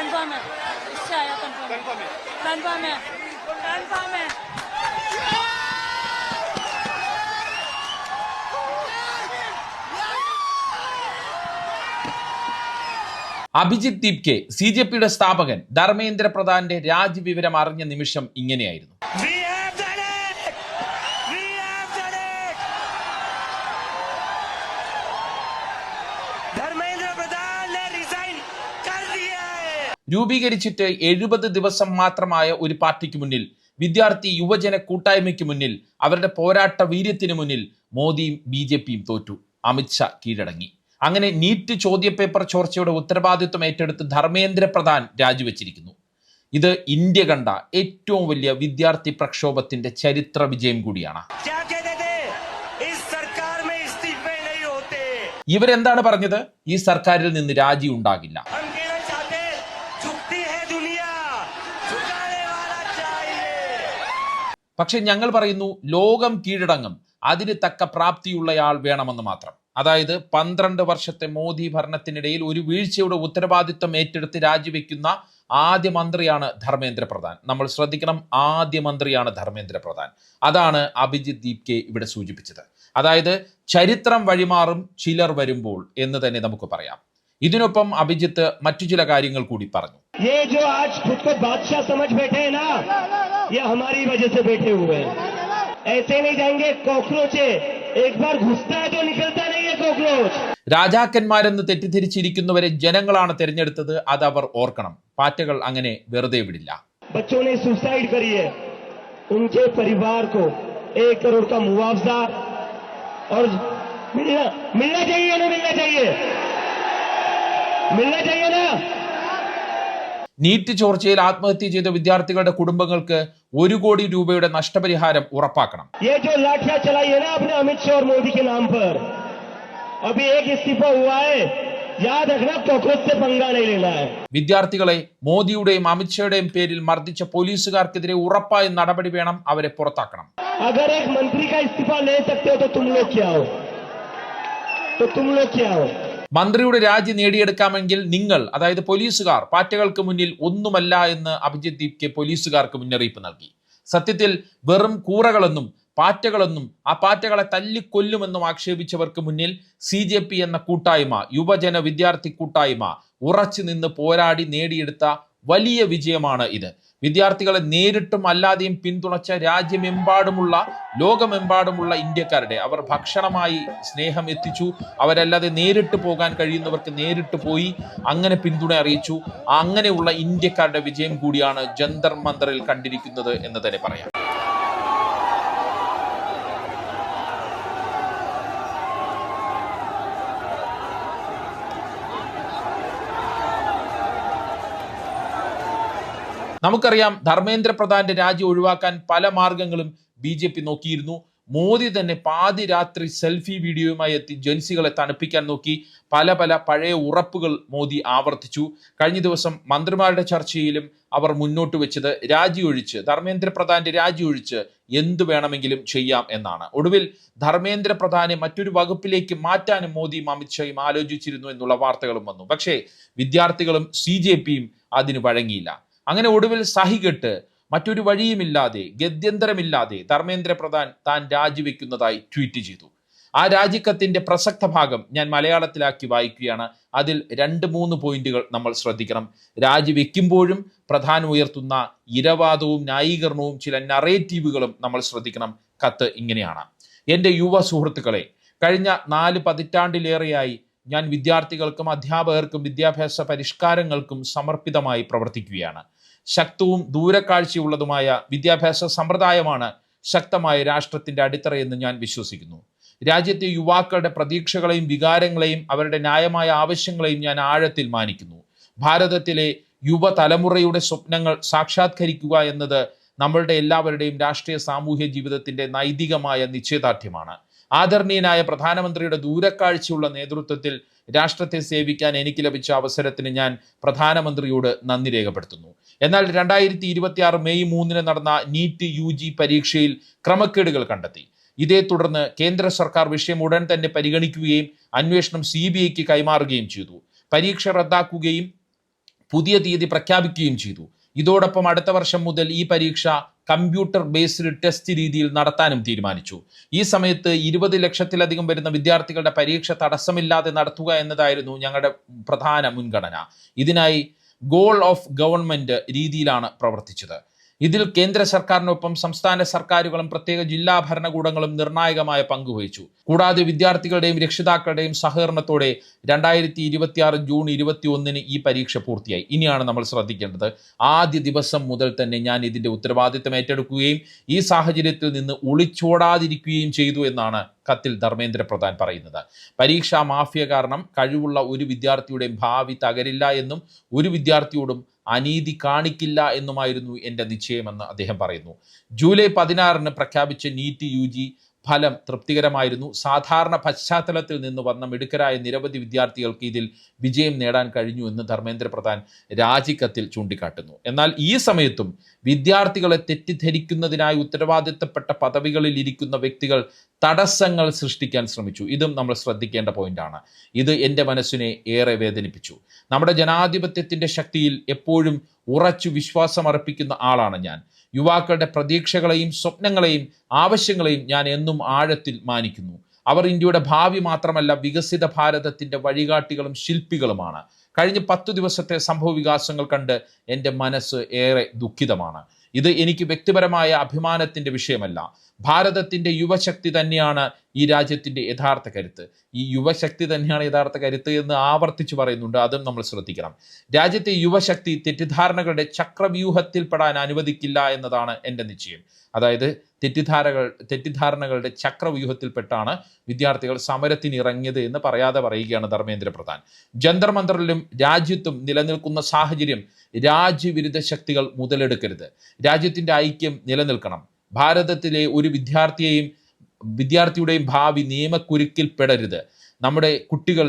Confirm है, इससे आया कंफर्म है, कंफर्म है, कंफर्म है। അഭിജിത്ത് ദീപ്കെ CJPയുടെ സ്ഥാപകൻ ധർമ്മേന്ദ്ര പ്രധാന്റെ രാജിവിവരം അറിഞ്ഞ നിമിഷം ഇങ്ങനെയായിരുന്നു. രൂപീകരിച്ചിട്ട് 70 ദിവസം മാത്രമായ ഒരു പാർട്ടിക്ക് മുന്നിൽ, വിദ്യാർത്ഥി യുവജന കൂട്ടായ്മയ്ക്ക് മുന്നിൽ, അവരുടെ പോരാട്ട വീര്യത്തിന് മുന്നിൽ മോദിയും BJPയും തോറ്റു. അമിത്ഷാ കീഴടങ്ങി. അങ്ങനെ നീറ്റ് ചോദ്യപേപ്പർ ചോർച്ചയുടെ ഉത്തരവാദിത്വം ഏറ്റെടുത്ത് ധർമ്മേന്ദ്ര പ്രധാൻ രാജിവെച്ചിരിക്കുന്നു. ഇത് ഇന്ത്യ കണ്ട ഏറ്റവും വലിയ വിദ്യാർത്ഥി പ്രക്ഷോഭത്തിന്റെ ചരിത്ര വിജയം കൂടിയാണ്. ഇവരെന്താണ് പറഞ്ഞത്? ഈ സർക്കാരിൽ നിന്ന് രാജി ഉണ്ടാകില്ല. പക്ഷെ ഞങ്ങൾ പറയുന്നു, ലോകം കീഴടങ്ങും, അതിന് തക്ക പ്രാപ്തിയുള്ളയാൾ വേണമെന്ന് മാത്രം. അതായത് 12 വർഷത്തെ മോദി ഭരണത്തിനിടയിൽ ഒരു വീഴ്ചയുടെ ഉത്തരവാദിത്വം ഏറ്റെടുത്ത് രാജിവെക്കുന്ന ആദ്യ മന്ത്രിയാണ് ധർമ്മേന്ദ്ര പ്രധാൻ. നമ്മൾ ശ്രദ്ധിക്കണം, ആദ്യ മന്ത്രിയാണ് ധർമ്മേന്ദ്ര പ്രധാൻ. അതാണ് അഭിജിത്ത് ദീപ്കെ ഇവിടെ സൂചിപ്പിച്ചത്. അതായത് ചരിത്രം വഴിമാറും ചിലർ വരുമ്പോൾ എന്ന് തന്നെ നമുക്ക് പറയാം. ഇതിനൊപ്പം അഭിജിത്ത് മറ്റു ചില കാര്യങ്ങൾ കൂടി പറഞ്ഞു. രാജാക്കന്മാരെന്ന് തെറ്റിദ്ധരിച്ചിരിക്കുന്നവരെ ജനങ്ങളാണ് തെരഞ്ഞെടുത്തത്, അത് അവർ ഓർക്കണം. പാറ്റകൾ അങ്ങനെ വെറുതെ വിടില്ല. നീറ്റ് ചോർച്ചയിൽ ആത്മഹത്യ ചെയ്ത വിദ്യാർത്ഥികളുടെ കുടുംബങ്ങൾക്ക് 1 കോടി രൂപയുടെ നഷ്ടപരിഹാരം ഉറപ്പാക്കണം. വിദ്യാർത്ഥികളെ മോദിയുടെയും അമിത്ഷായുടെയും പേരിൽ മർദ്ദിച്ച പോലീസുകാർക്കെതിരെ ഉറപ്പായ നടപടി വേണം, അവരെ പുറത്താക്കണം. മന്ത്രിയുടെ രാജി നേടിയെടുക്കാമെങ്കിൽ നിങ്ങൾ, അതായത് പോലീസുകാർ, പാറ്റകൾക്ക് മുന്നിൽ ഒന്നുമല്ല എന്ന് അഭിജിത്ത് ദീപ്കെ പോലീസുകാർക്ക് മുന്നറിയിപ്പ് നൽകി. സത്യത്തിൽ വെറും കൂറകളെന്നും പാറ്റകളെന്നും ആ പാറ്റകളെ തല്ലിക്കൊല്ലുമെന്നും ആക്ഷേപിച്ചവർക്ക് മുന്നിൽ CJP എന്ന കൂട്ടായ്മ, യുവജന വിദ്യാർത്ഥി കൂട്ടായ്മ ഉറച്ചു നിന്ന് പോരാടി നേടിയെടുത്ത വലിയ വിജയമാണ് ഇത്. വിദ്യാർത്ഥികളെ നേരിട്ടും അല്ലാതെയും പിന്തുണച്ച രാജ്യമെമ്പാടുമുള്ള, ലോകമെമ്പാടുമുള്ള ഇന്ത്യക്കാരുടെ, അവർ ഭക്ഷണമായി സ്നേഹം എത്തിച്ചു, അവരല്ലാതെ നേരിട്ട് പോകാൻ കഴിയുന്നവർക്ക് നേരിട്ട് പോയി അങ്ങനെ പിന്തുണ അറിയിച്ചു. അങ്ങനെയുള്ള ഇന്ത്യക്കാരുടെ വിജയം കൂടിയാണ് ജന്തർ മന്ദറിൽ കണ്ടിരിക്കുന്നത് എന്ന് തന്നെ പറയാം. നമുക്കറിയാം, ധർമ്മേന്ദ്ര പ്രധാന്റെ രാജി ഒഴിവാക്കാൻ പല മാർഗങ്ങളും BJP നോക്കിയിരുന്നു. മോദി തന്നെ പാതി രാത്രി സെൽഫി വീഡിയോയുമായി എത്തി ജൻസികളെ തണുപ്പിക്കാൻ നോക്കി. പല പഴയ ഉറപ്പുകൾ മോദി ആവർത്തിച്ചു. കഴിഞ്ഞ ദിവസം മന്ത്രിമാരുടെ ചർച്ചയിലും അവർ മുന്നോട്ട് വെച്ചത് ധർമ്മേന്ദ്ര പ്രധാന്റെ രാജി ഒഴിച്ച് എന്തു വേണമെങ്കിലും ചെയ്യാം എന്നാണ്. ഒടുവിൽ ധർമ്മേന്ദ്ര പ്രധാനെ മറ്റൊരു വകുപ്പിലേക്ക് മാറ്റാനും മോദിയും അമിത്ഷായും ആലോചിച്ചിരുന്നു എന്നുള്ള വാർത്തകളും വന്നു. പക്ഷേ വിദ്യാർത്ഥികളും CJPയും അതിന് വഴങ്ങിയില്ല. അങ്ങനെ ഒടുവിൽ സഹികെട്ട് മറ്റൊരു വഴിയുമില്ലാതെ, ഗത്യന്തരമില്ലാതെ ധർമ്മേന്ദ്ര പ്രധാൻ താൻ രാജിവെക്കുന്നതായി ട്വീറ്റ് ചെയ്തു. ആ രാജിക്കത്തിന്റെ പ്രസക്ത ഭാഗം ഞാൻ മലയാളത്തിലാക്കി വായിക്കുകയാണ്. അതിൽ 2-3 പോയിന്റുകൾ നമ്മൾ ശ്രദ്ധിക്കണം. രാജിവെക്കുമ്പോഴും പ്രധാൻ ഉയർത്തുന്ന ഇരവാദവും ന്യായീകരണവും ചില നറേറ്റീവുകളും നമ്മൾ ശ്രദ്ധിക്കണം. കത്ത് ഇങ്ങനെയാണ്: എൻ്റെ യുവ സുഹൃത്തുക്കളെ, കഴിഞ്ഞ 4 പതിറ്റാണ്ടിലേറെയായി ഞാൻ വിദ്യാർത്ഥികൾക്കും അധ്യാപകർക്കും വിദ്യാഭ്യാസ പരിഷ്കാരങ്ങൾക്കും സമർപ്പിതമായി പ്രവർത്തിക്കുകയാണ്. ശക്തവും ദൂരക്കാഴ്ചയുള്ളതുമായ വിദ്യാഭ്യാസ സമ്പ്രദായമാണ് ശക്തമായ രാഷ്ട്രത്തിന്റെ അടിത്തറയെന്ന് ഞാൻ വിശ്വസിക്കുന്നു. രാജ്യത്തെ യുവാക്കളുടെ പ്രതീക്ഷകളെയും വികാരങ്ങളെയും അവരുടെ ന്യായമായ ആവശ്യങ്ങളെയും ഞാൻ ആഴത്തിൽ മാനിക്കുന്നു. ഭാരതത്തിലെ യുവതലമുറയുടെ സ്വപ്നങ്ങൾ സാക്ഷാത്കരിക്കുക എന്നത് നമ്മളുടെ എല്ലാവരുടെയും രാഷ്ട്രീയ സാമൂഹ്യ ജീവിതത്തിന്റെ നൈതികമായ നിശ്ചയദാർഢ്യമാണ്. ആദരണീയനായ പ്രധാനമന്ത്രിയുടെ ദൂരക്കാഴ്ചയുള്ള നേതൃത്വത്തിൽ രാഷ്ട്രത്തെ സേവിക്കാൻ എനിക്ക് ലഭിച്ച അവസരത്തിന് ഞാൻ പ്രധാനമന്ത്രിയോട് നന്ദി രേഖപ്പെടുത്തുന്നു. എന്നാൽ 2026 മെയ് 3 നടന്ന നീറ്റ് UG പരീക്ഷയിൽ ക്രമക്കേടുകൾ കണ്ടെത്തി. ഇതേ തുടർന്ന് കേന്ദ്ര സർക്കാർ വിഷയം ഉടൻ തന്നെ പരിഗണിക്കുകയും അന്വേഷണം CBIക്ക് കൈമാറുകയും ചെയ്തു. പരീക്ഷ റദ്ദാക്കുകയും പുതിയ തീയതി പ്രഖ്യാപിക്കുകയും ചെയ്തു. ഇതോടൊപ്പം അടുത്ത വർഷം മുതൽ ഈ പരീക്ഷ കമ്പ്യൂട്ടർ ബേസ്ഡ് ടെസ്റ്റ് രീതിയിൽ നടത്താനും തീരുമാനിച്ചു. ഈ സമയത്ത് 20 ലക്ഷത്തിലധികം വരുന്ന വിദ്യാർത്ഥികളുടെ പരീക്ഷ തടസ്സമില്ലാതെ നടത്തുക എന്നതായിരുന്നു ഞങ്ങളുടെ പ്രധാന മുൻഗണന. ഇതിനായി ഗോൾ ഓഫ് ഗവൺമെന്റ് രീതിയിലാണ് പ്രവർത്തിച്ചത്. ഇതിൽ കേന്ദ്ര സർക്കാരിനൊപ്പം സംസ്ഥാന സർക്കാരുകളും പ്രത്യേക ജില്ലാ ഭരണകൂടങ്ങളും നിർണായകമായ പങ്കുവഹിച്ചു. കൂടാതെ വിദ്യാർത്ഥികളുടെയും രക്ഷിതാക്കളുടെയും സഹകരണത്തോടെ 2026 ജൂൺ 21 ഈ പരീക്ഷ പൂർത്തിയായി. ഇനിയാണ് നമ്മൾ ശ്രദ്ധിക്കേണ്ടത്. ആദ്യ ദിവസം മുതൽ തന്നെ ഞാൻ ഇതിന്റെ ഉത്തരവാദിത്തം ഏറ്റെടുക്കുകയും ഈ സാഹചര്യത്തിൽ നിന്ന് ഒളിച്ചോടാതിരിക്കുകയും ചെയ്തു എന്നാണ് കത്തിൽ ധർമ്മേന്ദ്ര പ്രധാൻ പറയുന്നത്. പരീക്ഷാ മാഫിയ കാരണം കഴിവുള്ള ഒരു വിദ്യാർത്ഥിയുടെയും ഭാവി തകരില്ല എന്നും ഒരു വിദ്യാർത്ഥിയോടും അനീതി കാണിക്കില്ല എന്നുമായിരുന്നു എൻ്റെ നിശ്ചയമെന്ന് അദ്ദേഹം പറയുന്നു. ജൂലൈ 16 പ്രഖ്യാപിച്ച നീറ്റ് UG ഫലം തൃപ്തികരമായിരുന്നു. സാധാരണ പശ്ചാത്തലത്തിൽ നിന്ന് വന്ന മിടുക്കരായ നിരവധി വിദ്യാർത്ഥികൾക്ക് ഇതിൽ വിജയം നേടാൻ കഴിഞ്ഞു എന്ന് ധർമ്മേന്ദ്ര പ്രധാൻ രാജിക്കത്തിൽ ചൂണ്ടിക്കാട്ടുന്നു. എന്നാൽ ഈ സമയത്തും വിദ്യാർത്ഥികളെ തെറ്റിദ്ധരിക്കുന്നതിനായി ഉത്തരവാദിത്തപ്പെട്ട പദവികളിൽ ഇരിക്കുന്ന വ്യക്തികൾ തടസ്സങ്ങൾ സൃഷ്ടിക്കാൻ ശ്രമിച്ചു. ഇതും നമ്മൾ ശ്രദ്ധിക്കേണ്ട പോയിന്റാണ്. ഇത് എൻ്റെ മനസ്സിനെ ഏറെ വേദനിപ്പിച്ചു. നമ്മുടെ ജനാധിപത്യത്തിൻ്റെ ശക്തിയിൽ എപ്പോഴും ഉറച്ചു വിശ്വാസം അർപ്പിക്കുന്ന ആളാണ് ഞാൻ. യുവാക്കളുടെ പ്രതീക്ഷകളെയും സ്വപ്നങ്ങളെയും ആവശ്യങ്ങളെയും ഞാൻ എന്നും ആഴത്തിൽ മാനിക്കുന്നു. അവർ ഇന്ത്യയുടെ ഭാവി മാത്രമല്ല, വികസിത ഭാരതത്തിൻ്റെ വഴികാട്ടികളും ശില്പികളുമാണ്. കഴിഞ്ഞ 10 ദിവസത്തെ സംഭവ വികാസങ്ങൾ കണ്ട് എൻ്റെ മനസ്സ് ഏറെ ദുഃഖിതമാണ്. ഇത് എനിക്ക് വ്യക്തിപരമായ അഭിമാനത്തിൻ്റെ വിഷയമല്ല. ഭാരതത്തിൻ്റെ യുവശക്തി തന്നെയാണ് ഈ രാജ്യത്തിൻ്റെ യഥാർത്ഥ കരുത്ത്. ഈ യുവശക്തി തന്നെയാണ് യഥാർത്ഥ കരുത്ത് എന്ന് ആവർത്തിച്ച് പറയുന്നുണ്ട്. അതും നമ്മൾ ശ്രദ്ധിക്കണം. രാജ്യത്തെ യുവശക്തി തെറ്റിദ്ധാരണകളുടെ ചക്രവ്യൂഹത്തിൽപ്പെടാൻ അനുവദിക്കില്ല എന്നതാണ് എൻ്റെ നിശ്ചയം. അതായത് തെറ്റിദ്ധാരണകളുടെ ചക്രവ്യൂഹത്തിൽപ്പെട്ടാണ് വിദ്യാർത്ഥികൾ സമരത്തിന് ഇറങ്ങിയത് എന്ന് പറയാതെ പറയുകയാണ് ധർമ്മേന്ദ്ര പ്രധാൻ. ജന്തർ മന്ദറിലും രാജ്യത്തും നിലനിൽക്കുന്ന സാഹചര്യം രാജ്യവിരുദ്ധ ശക്തികൾ മുതലെടുക്കരുത്. രാജ്യത്തിൻ്റെ ഐക്യം നിലനിൽക്കണം. ഭാരതത്തിലെ ഒരു വിദ്യാർത്ഥിയുടെയും ഭാവി നിയമക്കുരുക്കിൽ പെടരുത്. നമ്മുടെ കുട്ടികൾ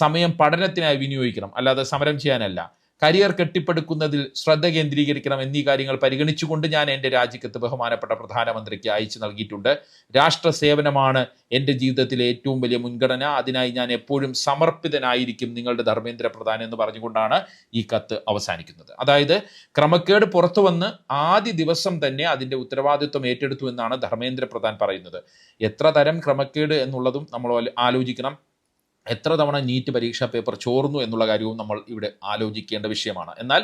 സമയം പഠനത്തിനായി വിനിയോഗിക്കണം, അല്ലാതെ സമരം ചെയ്യാനല്ല. കരിയർ കെട്ടിപ്പടുക്കുന്നതിൽ ശ്രദ്ധ കേന്ദ്രീകരിക്കണം. എന്നീ കാര്യങ്ങൾ പരിഗണിച്ചുകൊണ്ട് ഞാൻ എൻ്റെ രാജിക്കത്ത് ബഹുമാനപ്പെട്ട പ്രധാനമന്ത്രിക്ക് അയച്ചു നൽകിയിട്ടുണ്ട്. രാഷ്ട്ര സേവനമാണ് എൻ്റെ ജീവിതത്തിലെ ഏറ്റവും വലിയ മുൻഗണന. അതിനായി ഞാൻ എപ്പോഴും സമർപ്പിതനായിരിക്കും, നിങ്ങളുടെ ധർമ്മേന്ദ്ര പ്രധാൻ എന്ന് പറഞ്ഞുകൊണ്ടാണ് ഈ കത്ത് അവസാനിക്കുന്നത്. അതായത് ക്രമക്കേട് പുറത്തു വന്ന് ആദ്യ ദിവസം തന്നെ അതിൻ്റെ ഉത്തരവാദിത്വം ഏറ്റെടുത്തു എന്നാണ് ധർമ്മേന്ദ്ര പ്രധാൻ പറയുന്നത്. എത്ര തരം ക്രമക്കേട് എന്നുള്ളതും നമ്മൾ ആലോചിക്കണം. എത്ര തവണ നീറ്റ് പരീക്ഷാ പേപ്പർ ചോർന്നു എന്നുള്ള കാര്യവും നമ്മൾ ഇവിടെ ആലോചിക്കേണ്ട വിഷയമാണ്. എന്നാൽ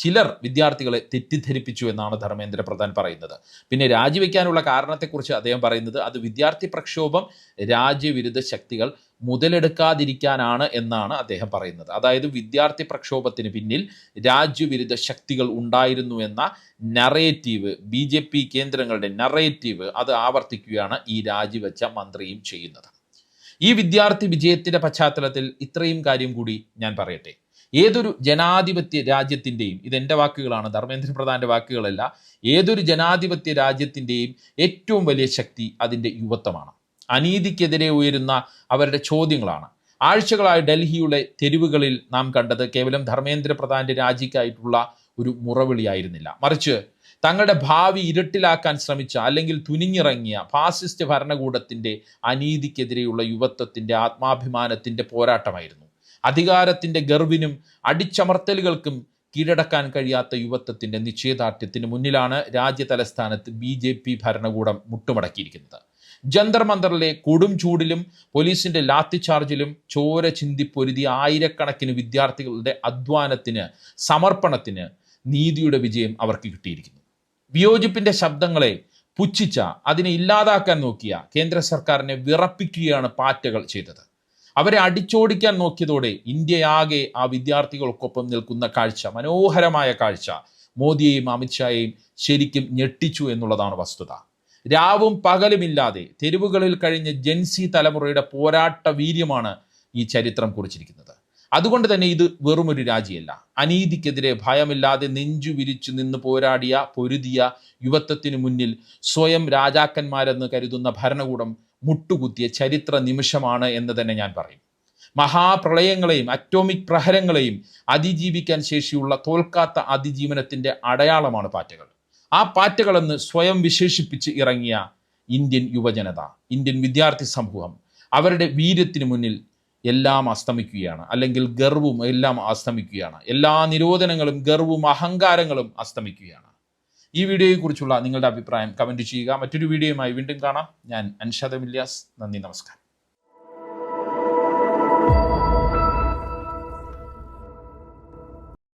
ചിലർ വിദ്യാർത്ഥികളെ തെറ്റിദ്ധരിപ്പിച്ചു എന്നാണ് ധർമ്മേന്ദ്ര പ്രധാൻ പറയുന്നത്. പിന്നെ രാജിവെക്കാനുള്ള കാരണത്തെക്കുറിച്ച് അദ്ദേഹം പറയുന്നത് അത് വിദ്യാർത്ഥി പ്രക്ഷോഭം രാജ്യവിരുദ്ധ ശക്തികൾ മുതലെടുക്കാതിരിക്കാനാണ് എന്നാണ് അദ്ദേഹം പറയുന്നത്. അതായത് വിദ്യാർത്ഥി പ്രക്ഷോഭത്തിന് പിന്നിൽ രാജ്യവിരുദ്ധ ശക്തികൾ ഉണ്ടായിരുന്നു എന്ന നറേറ്റീവ്, BJP കേന്ദ്രങ്ങളുടെ നറേറ്റീവ്, അത് ആവർത്തിക്കുകയാണ് ഈ രാജിവെച്ച മന്ത്രിയും ചെയ്യുന്നത്. ഈ വിദ്യാർത്ഥി വിജയത്തിൻ്റെ പശ്ചാത്തലത്തിൽ ഇത്രയും കാര്യം കൂടി ഞാൻ പറയട്ടെ. ഏതൊരു ജനാധിപത്യ രാജ്യത്തിൻ്റെയും, ഇതെൻ്റെ വാക്കുകളാണ്, ധർമ്മേന്ദ്ര പ്രധാൻ്റെ വാക്കുകളല്ല, ഏതൊരു ജനാധിപത്യ രാജ്യത്തിൻ്റെയും ഏറ്റവും വലിയ ശക്തി അതിൻ്റെ യുവത്വമാണ്. അനീതിക്കെതിരെ ഉയരുന്ന അവരുടെ ചോദ്യങ്ങളാണ്. ആഴ്ചകളായി ഡൽഹിയുടെ തെരുവുകളിൽ നാം കണ്ടത് കേവലം ധർമ്മേന്ദ്ര പ്രധാൻ്റെ രാജിക്കായിട്ടുള്ള ഒരു മുറവിളിയായിരുന്നില്ല, മറിച്ച് തങ്ങളുടെ ഭാവി ഇരുട്ടിലാക്കാൻ ശ്രമിച്ച അല്ലെങ്കിൽ തുനിഞ്ഞിറങ്ങിയ ഫാസിസ്റ്റ് ഭരണകൂടത്തിൻ്റെ അനീതിക്കെതിരെയുള്ള യുവത്വത്തിൻ്റെ ആത്മാഭിമാനത്തിൻ്റെ പോരാട്ടമായിരുന്നു. അധികാരത്തിൻ്റെ ഗർവിനും അടിച്ചമർത്തലുകൾക്കും കീഴടക്കാൻ കഴിയാത്ത യുവത്വത്തിൻ്റെ നിശ്ചയദാർഢ്യത്തിന് മുന്നിലാണ് രാജ്യതലസ്ഥാനത്ത് BJP ഭരണകൂടം മുട്ടുമടക്കിയിരിക്കുന്നത്. ജന്തർ മന്ദറിലെ കൊടും ചൂടിലും പോലീസിന്റെ ലാത്തിചാർജിലും ചോര ചിന്തി പൊരുതിയ ആയിരക്കണക്കിന് വിദ്യാർത്ഥികളുടെ അധ്വാനത്തിന്, സമർപ്പണത്തിന് നീതിയുടെ വിജയം അവർക്ക് കിട്ടിയിരിക്കുന്നു. വിയോജിപ്പിന്റെ ശബ്ദങ്ങളെ പുച്ഛിച്ച, അതിനെ ഇല്ലാതാക്കാൻ നോക്കിയ കേന്ദ്ര സർക്കാരിനെ വിറപ്പിക്കുകയാണ് പാറ്റകൾ ചെയ്തത്. അവരെ അടിച്ചോടിക്കാൻ നോക്കിയതോടെ ഇന്ത്യയാകെ ആ വിദ്യാർത്ഥികൾക്കൊപ്പം നിൽക്കുന്ന കാഴ്ച, മനോഹരമായ കാഴ്ച, മോദിയെയും അമിത്ഷായെയും ശരിക്കും ഞെട്ടിച്ചു എന്നുള്ളതാണ് വസ്തുത. രാവും പകലുമില്ലാതെ തെരുവുകളിൽ കഴിഞ്ഞ ജെൻസി തലമുറയുടെ പോരാട്ട വീര്യമാണ് ഈ ചരിത്രം കുറിച്ചിരിക്കുന്നത്. അതുകൊണ്ട് തന്നെ ഇത് വെറുമൊരു രാജിയല്ല. അനീതിക്കെതിരെ ഭയമില്ലാതെ നെഞ്ചു വിരിച്ചു നിന്ന് പൊരുതിയ യുവത്വത്തിന് മുന്നിൽ സ്വയം രാജാക്കന്മാരെന്ന് കരുതുന്ന ഭരണകൂടം മുട്ടുകുത്തിയ ചരിത്ര നിമിഷമാണ് എന്ന് തന്നെ ഞാൻ പറയും. മഹാപ്രളയങ്ങളെയും അറ്റോമിക് പ്രഹരങ്ങളെയും അതിജീവിക്കാൻ ശേഷിയുള്ള തോൽക്കാത്ത അതിജീവനത്തിൻ്റെ അടയാളമാണ് പാറ്റകൾ. ആ പാറ്റകളെന്ന് സ്വയം വിശേഷിപ്പിച്ച് ഇറങ്ങിയ ഇന്ത്യൻ യുവജനത, ഇന്ത്യൻ വിദ്യാർത്ഥി സമൂഹം, അവരുടെ വീര്യത്തിന് മുന്നിൽ എല്ലാം അസ്തമിക്കുകയാണ്, അല്ലെങ്കിൽ ഗർവും എല്ലാം അസ്തമിക്കുകയാണ്. എല്ലാ നിരോധനങ്ങളും ഗർവും അഹങ്കാരങ്ങളും അസ്തമിക്കുകയാണ്. ഈ വീഡിയോയെക്കുറിച്ചുള്ള നിങ്ങളുടെ അഭിപ്രായം കമൻറ്റ് ചെയ്യുക. മറ്റൊരു വീഡിയോയുമായി വീണ്ടും കാണാം. ഞാൻ അൻഷാദ് ഇല്യാസ്. നന്ദി, നമസ്കാരം.